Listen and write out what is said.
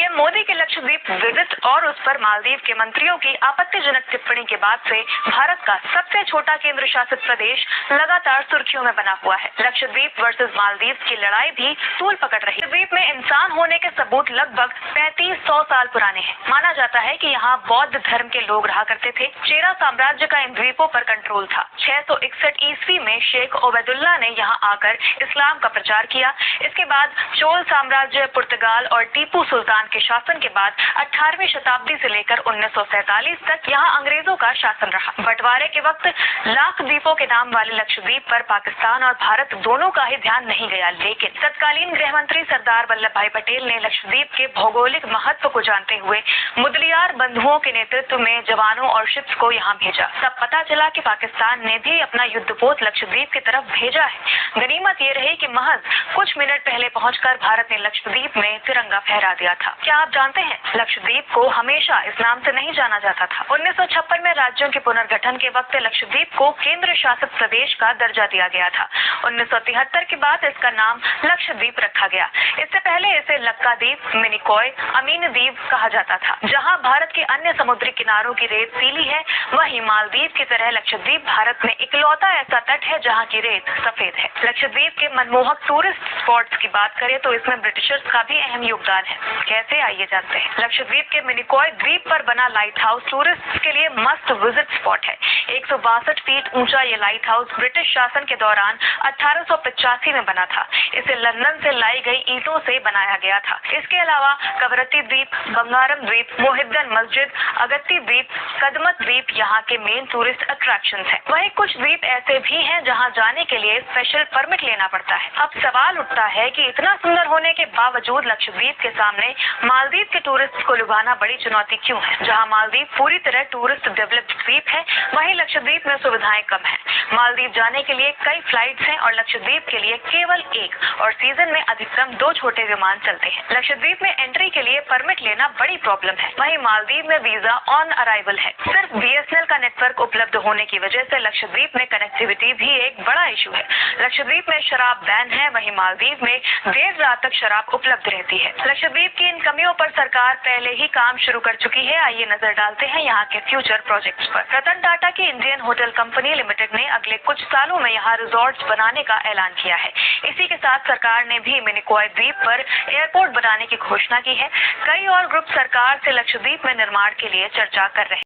PM Modi के Lakshadweep visit और उस पर मालदीव के मंत्रियों की आपत्तिजनक टिप्पणी के बाद से भारत का सबसे छोटा केंद्र शासित प्रदेश लगातार सुर्खियों में बना हुआ है। लक्षद्वीप वर्सेस मालदीव की लड़ाई भी तूल पकड़ रही है। लक्षद्वीप में इंसान होने के सबूत लगभग 3500 साल पुराने हैं। माना जाता है कि यहाँ बौद्ध धर्म के लोग रहा करते थे। चेरा साम्राज्य का इन द्वीपों पर कंट्रोल था। 661 ईस्वी में शेख ओबैदुल्ला ने यहाँ आकर इस्लाम का प्रचार किया। इसके बाद चोल साम्राज्य, पुर्तगाल और टीपू सुल्तान के शासन के बाद 18वीं शताब्दी से लेकर 1947 तक यहाँ अंग्रेजों का शासन रहा। बंटवारे के वक्त लाख द्वीपों के नाम वाले लक्षद्वीप पर पाकिस्तान और भारत दोनों का ही ध्यान नहीं गया, लेकिन तत्कालीन गृह मंत्री सरदार वल्लभ भाई पटेल ने लक्षद्वीप के भौगोलिक महत्व को जानते हुए मुदलियार बंधुओं के नेतृत्व में जवानों और शिप्स को यहाँ भेजा। तब पता चला कि पाकिस्तान ने भी अपना युद्धपोत लक्षद्वीप की तरफ भेजा है। गनीमत ये रही कि महज कुछ मिनट पहले पहुंचकर भारत ने लक्षद्वीप में तिरंगा फहरा दिया था। क्या आप जानते हैं, लक्षद्वीप को हमेशा इस नाम से नहीं जाना जाता था। 1956 में राज्यों के पुनर्गठन के वक्त लक्षद्वीप को केंद्र शासित प्रदेश का दर्जा दिया गया था। 1973 के बाद इसका नाम लक्षद्वीप रखा गया। इससे पहले इसे लक्काद्वीप, मिनिकॉय, अमीन द्वीप कहा जाता था। जहां भारत के अन्य समुद्री किनारों की रेत पीली है, वहीं मालदीव की तरह लक्षद्वीप भारत में इकलौता ऐसा तट है जहां की रेत सफेद है। लक्षद्वीप के मनमोहक टूरिस्ट स्पॉट्स की बात करें तो इसमें ब्रिटिशर्स का भी अहम योगदान है। कैसे, आइए जानते हैं। लक्षद्वीप के मिनिकॉय द्वीप पर बना लाइट हाउस टूरिस्ट के लिए मस्ट विजिट स्पॉट है। 162 फीट ऊंचा ये लाइट हाउस ब्रिटिश शासन के दौरान 1885 में बना था। इसे लंदन से लाई गई ईंटों से बनाया गया था। इसके अलावा कवरत्ती द्वीप, बंगारम द्वीप, मोहिद्दन मस्जिद, अगत्ती द्वीप, कदमत द्वीप यहाँ के मेन टूरिस्ट अट्रैक्शन है। वहीं कुछ द्वीप ऐसे भी हैं जहाँ जाने के लिए स्पेशल परमिट लेना पड़ता है। अब सवाल उठता है कि इतना सुंदर होने के बावजूद लक्षद्वीप के सामने मालदीव के टूरिस्ट को लुभाना बड़ी चुनौती क्यों है। जहाँ मालदीव पूरी तरह टूरिस्ट डेवलप्ड द्वीप है, वहीं लक्षद्वीप में सुविधाएं कम है। मालदीव जाने के लिए कई फ्लाइट्स हैं और लक्षद्वीप के लिए केवल एक, और सीजन में अधिकतम 2 छोटे विमान चलते हैं। लक्षद्वीप में एंट्री के लिए परमिट लेना बड़ी प्रॉब्लम है। वहीं मालदीव में वीजा ऑन अराइवल है। सिर्फ बीएसएनएल का नेटवर्क उपलब्ध होने की वजह से लक्षद्वीप में कनेक्टिविटी भी एक बड़ा इशू है। लक्षद्वीप में शराब बैन है, वहीं मालदीव में देर रात तक शराब उपलब्ध रहती है। लक्षद्वीप की इन कमियों पर सरकार पहले ही काम शुरू कर चुकी है। आइए नजर डालते हैं यहाँ के फ्यूचर प्रोजेक्ट्स पर। रतन टाटा की इंडियन होटल कंपनी लिमिटेड ने अगले कुछ सालों में यहाँ रिजॉर्ट्स बनाने का ऐलान किया है। इसी के साथ सरकार ने भी मिनिकॉय द्वीप पर एयरपोर्ट बनाने की घोषणा की है। कई और ग्रुप सरकार से लक्षद्वीप में निर्माण के लिए चर्चा कर रहे हैं।